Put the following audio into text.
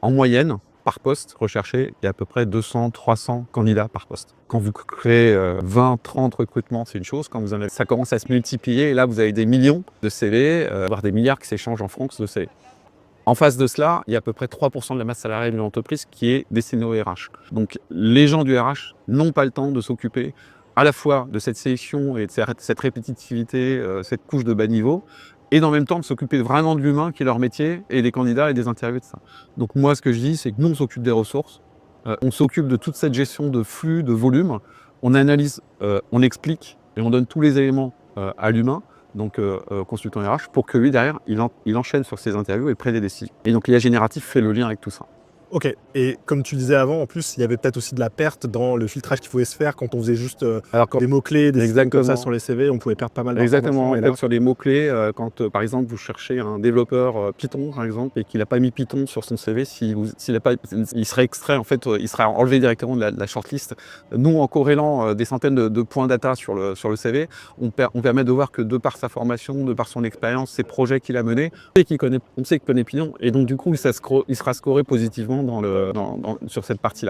qu'en moyenne, par poste recherché, il y a à peu près 200-300 candidats par poste. Quand vous créez 20-30 recrutements, c'est une chose. Quand vous en avez, ça commence à se multiplier et là, vous avez des millions de CV, voire des milliards qui s'échangent en France de CV. En face de cela, il y a à peu près 3% de la masse salariale de l'entreprise qui est destinée au RH. Donc les gens du RH n'ont pas le temps de s'occuper à la fois de cette sélection et de cette répétitivité, cette couche de bas niveau, et en même temps de s'occuper vraiment de l'humain qui est leur métier, et des candidats et des interviews de ça. Donc moi, ce que je dis, c'est que nous, on s'occupe des ressources, on s'occupe de toute cette gestion de flux, de volume, on analyse, on explique et on donne tous les éléments à l'humain, donc consultant RH, pour que lui, derrière, il enchaîne sur ses interviews et prenne des décisions. Et donc l'IA génératif fait le lien avec tout ça. OK, et comme tu disais avant, en plus, il y avait peut-être aussi de la perte dans le filtrage qu'il pouvait se faire quand on faisait juste, Alors quand des mots-clés, des systèmes comme ça exactement. sur les CV, on pouvait perdre pas mal Exactement, d'informations et là sur les mots-clés, quand, par exemple, vous cherchez un développeur, Python, par exemple, et qu'il n'a pas mis Python sur son CV, s'il a pas, il serait extrait, en fait, il sera enlevé directement de la shortlist. Nous, en corrélant, des centaines de points data sur le CV, on permet de voir que de par sa formation, de par son expérience, ses projets qu'il a menés, et on sait qu'il connaît Python, et donc du coup, il sera scoré positivement sur cette partie-là.